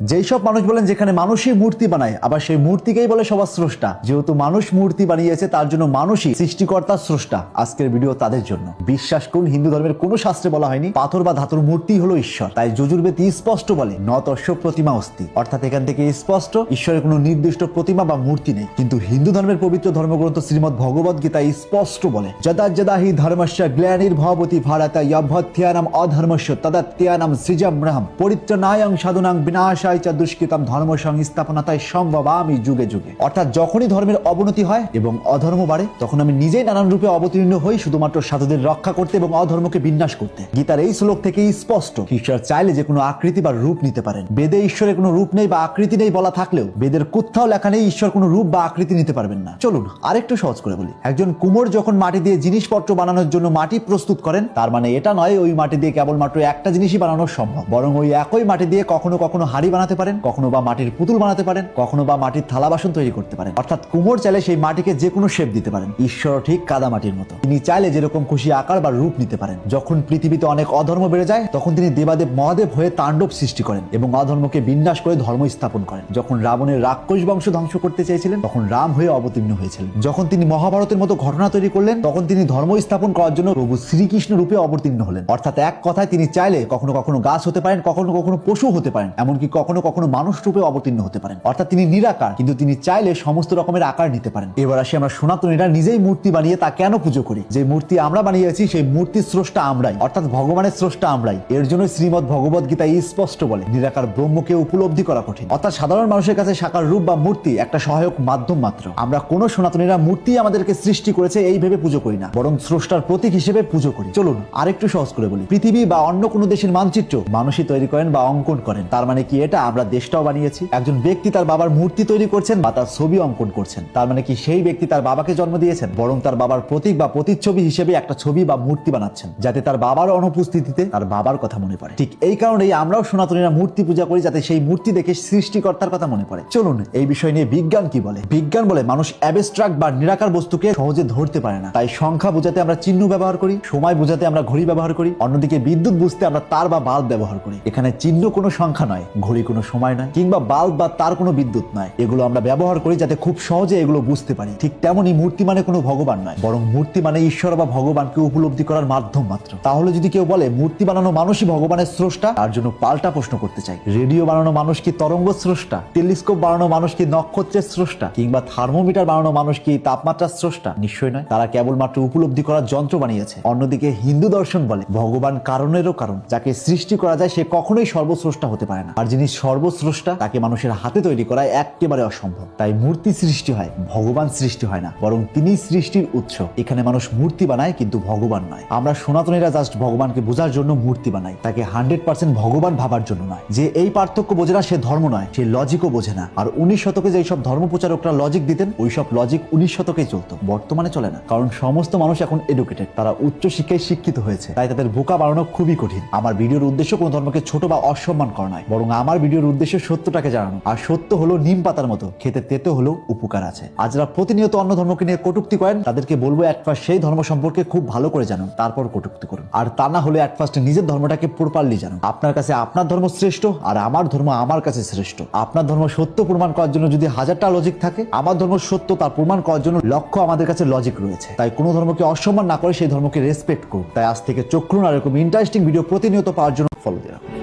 যেই সব মানুষ বলেন যেখানে মানুষই মূর্তি বানায়, আবার সেই মূর্তিকেই বলে সবার স্রষ্টা। যেহেতু মানুষ মূর্তি বানিয়েছে তার জন্য মানুষই সৃষ্টিকর্তার স্রষ্টা। আজকের ভিডিও তাদের জন্য। বিশ্বাস করুন, হিন্দু ধর্মের কোনো শাস্ত্রে বলা হয়নি পাথর বা ধাতুর মূর্তি হলো ঈশ্বর। তাই যজুর্বেদ স্পষ্ট বলে ন তস্য প্রতিমা অস্তি, অর্থাৎ এখান থেকে স্পষ্ট ঈশ্বরের কোনো নির্দিষ্ট প্রতিমা বা মূর্তি নেই। কিন্তু হিন্দু ধর্মের পবিত্র ধর্মগ্রন্থ শ্রীমদ্ ভগবদ গীতা স্পষ্ট বলে যদা যদা হি ধর্মস্য গ্লানির্ভবতি ভারত যভ্যত্যানাম অধর্মস্য তদাত্যানাম সৃজম্রহম পরিত্রাণায়ং সাধুনাং বিনাশায় চ দুষ্কৃতম ধর্ম সংস্থাপনায় সম্ভবামি যুগে যুগে। অর্থাৎ যখনই ধর্মের অবনতি হয় এবং অধর্ম বাড়ে, তখন আমি নিজেই নানান রূপে অবতীর্ণ হই শুধুমাত্র সাধুদের রক্ষা করতে এবং অধর্মকে বিনাশ করতে। গীতার এই শ্লোক থেকেই স্পষ্ট ঈশ্বর চাইলে যে কোনো আকৃতি বা রূপ নিতে পারেন। বেদে ঈশ্বরের কোনো রূপ নেই বা আকৃতি নেই বলা থাকলেও বেদের কোথাও লেখা নেই ঈশ্বর কোনো রূপ বা আকৃতি নিতে পারবেন না। চলুন আরেকটু সহজ করে বলি। একজন কুমোর যখন মাটি দিয়ে জিনিসপত্র বানানোর জন্য মাটি প্রস্তুত করেন, তার মানে এটা নয় ওই মাটি দিয়ে কেবলমাত্র একটা জিনিসই বানানো সম্ভব, বরং ওই একই মাটি দিয়ে কখনো কখনো হাড়ি বানাতে পারেন, কখনো বা মাটির পুতুল বানাতে পারেন, কখনো বা মাটির থালা বাসন তৈরি করতে পারেন। অর্থাৎ কুমোর চাইলে সেই মাটিকে যে কোনো শেপ দিতে পারেন। ঈশ্বর ঠিক কাদা মাটির মতো, তিনি চাইলে যেরকম খুশি আকার বা রূপ নিতে পারেন। যখন পৃথিবীতে অনেক অধর্ম বেড়ে যায়, তখন তিনি দেবাদেব মহাদেব হয়ে তাণ্ডব সৃষ্টি করেন এবং অধর্মকে বিনাশ করে ধর্ম স্থাপন করেন। যখন রাবণের রাক্ষস বংশ ধ্বংস করতে চেয়েছিলেন, তখন রাম হয়ে অবতীর্ণ হয়েছিলেন। যখন তিনি মহাভারতের মতো ঘটনা তৈরি করলেন, তখন তিনি ধর্ম স্থাপন করার জন্য প্রভু শ্রীকৃষ্ণ রূপে অবতীর্ণ হলেন। অর্থাৎ এক কথায় তিনি চাইলে কখনো কখনো গাছ হতে পারেন, কখনো কখনো পশু হতে পারেন, এমনকি কখনো কখনো মানুষ রূপে অবতীর্ণ হতে পারেন। অর্থাৎ তিনি নিরাকার, কিন্তু তিনি চাইলে সমস্ত রকমের আকার নিতে পারেন। এবার আসি আমরা সনাতনীরা নিজেই মূর্তি বানিয়ে তা কেন পুজো করি। যে মূর্তি আমরা বানিয়েছি সেই মূর্তির স্রষ্টা আমরাই, অর্থাৎ ভগবানের স্রষ্টা আমরাই। এর জন্য শ্রীমদ্ ভগবদ গীতা স্পষ্ট বলে নিরাকার ব্রহ্মকে উপলব্ধি করা কঠিন। অর্থাৎ সাধারণ মানুষের কাছে সাকার রূপ বা মূর্তি একটা সহায়ক মাধ্যম মাত্র। আমরা কোন সনাতনীরা মূর্তি আমাদেরকে সৃষ্টি করেছে এই ভেবে পুজো করি না, বরং স্রষ্টার প্রতীক হিসেবে পুজো করি। চলুন আরেকটু সহজ করে বলি। পৃথিবী বা অন্য কোনো দেশের মানচিত্র মানুষই তৈরি করেন বা অঙ্কন করেন। তার মানে কি এটা আমরা দেশটাও বানিয়েছি? একজন ব্যক্তি তার বাবার মূর্তি তৈরি করছেন বা তার ছবি অঙ্কন করছেন, তার মানে কি সেই ব্যক্তি তার বাবাকে জন্ম দিয়েছেন? বরং তার বাবার প্রতীক বা প্রতিচ্ছবি হিসেবে একটা ছবি বা মূর্তি বানাচ্ছেন, যাতে তার বাবার অনুপস্থিতিতে তার বাবার কথা মনে পড়ে। ঠিক এই কারণেই আমরাও সনাতনীরা মূর্তি পূজা করি, যাতে সেই মূর্তি দেখে সৃষ্টিকর্তার কথা মনে পড়ে। চলুন এই বিষয় নিয়ে বিজ্ঞান কি বলে। বিজ্ঞান বলে মানুষ অ্যাবস্ট্রাক্ট বা নিরাকার বস্তুকে সহজে ধরতে পারে না, তাই সংখ্যা বোঝাতে আমরা চিহ্ন ব্যবহার করি, সময় বোঝাতে আমরা ঘড়ি ব্যবহার করি, অন্যদিকে বিদ্যুৎ বুঝতে আমরা তার বা বাল্ব ব্যবহার করি। এখানে চিহ্ন কোনো সংখ্যা নয়, ঘড়ি কোনো সময় নয়, কিংবা বাল্ব বা তার কোনো বিদ্যুৎ নয়। এগুলো আমরা ব্যবহার করি যাতে খুব সহজে এগুলো বুঝতে পারি। ঠিক তেমনই মূর্তি মানে কোনো ভগবান নয়, বরং মূর্তি মানে ঈশ্বর বা ভগবানকে উপলব্ধি করার মাধ্যম মাত্র। তাহলে যদি কেউ বলে মূর্তি বানানো মানুষই ভগবানের স্রষ্টা, তার জন্য পাল্টা প্রশ্ন করতে চাই। রেডিও বানানো মানুষ কি তরঙ্গ স্রষ্টা? টেলিস্কোপ বানানো মানুষ কি নক্ষত্রের স্রষ্টা? কিংবা থার্মোমিটার বানানো মানুষ কি তাপমাত্রার স্রষ্টা? নিশ্চয় নয়, তারা কেবলমাত্র উপলব্ধি করার যন্ত্র বানিয়েছে। অন্যদিকে হিন্দু দর্শন বলে ভগবান কারণেরও কারণ, যাকে সৃষ্টি করা যায় সে কখনোই সর্বস্রষ্টা হতে পারে না, আর যিনি সর্বস্রষ্টা তাকে মানুষের হাতে তৈরি করা একেবারে অসম্ভব। তাই মূর্তি সৃষ্টি হয়, ভগবান সৃষ্টি হয় না, বরং তিনি সৃষ্টির উৎস। এখানে মানুষ মূর্তি বানায় কিন্তু ভগবান নয়। আমরা সনাতনীরা জাস্ট ভগবানকে বোঝার জন্য মূর্তি বানাই, তাকে 100% ভগবান ভাবার জন্য নয়। যে এই পার্থক্য বোঝে না সে ধর্ম নয়, সে লজিকও বোঝে না। আর 19 শতকে যে সব ধর্ম প্রচারকরা লজিক দিতেন, ওই সব লজিক 19 শতকেই চলতো, বর্তমানে চলে না। কারণ সমস্ত মানুষ এখন এডুকেটেড, তারা উচ্চ শিক্ষায় শিক্ষিত হয়েছে, তাই তাদের বোকা বানানো খুবই কঠিন। আমার ভিডিওর উদ্দেশ্য কোনো ধর্মকে ছোট বা অসম্মান করা নয়, বরং আমার ভিডিওর উদ্দেশ্য সত্যটাকে জানানো। আর সত্য হলো নিম পাতার মতো, খেতে তেতো হলেও উপকার আছে। আর যারা প্রতিনিয়ত অন্য ধর্মকে নিয়ে কটূক্তি করেন, তাদেরকে বলবো এট ফার্স্ট সেই ধর্ম সম্পর্কে খুব ভালো করে জানুন, তারপর কটূক্তি করুন। আর তা না হলে এট ফার্স্ট নিজের ধর্মটাকে প্রপারলি জানুন। আপনার কাছে আপনার ধর্ম শ্রেষ্ঠ, আর আমার ধর্ম আমার কাছে শ্রেষ্ঠ। আপনার ধর্ম সত্য প্রমাণ করার জন্য যদি 1000টা লজিক থাকে, আমার ধর্ম সত্য তার প্রমাণ করার জন্য লক্ষ্য আমাদের কাছে লজিক রয়েছে। তাই কোনো ধর্মকে অসম্মান না করে সেই ধর্মকে রেসপেক্ট করুন। তাই আজ থেকে চোখ খুলুন আর এরকম ইন্টারেস্টিং ভিডিও প্রতিনিয়ত পাওয়ার জন্য ফলো দিয়ে রাখুন।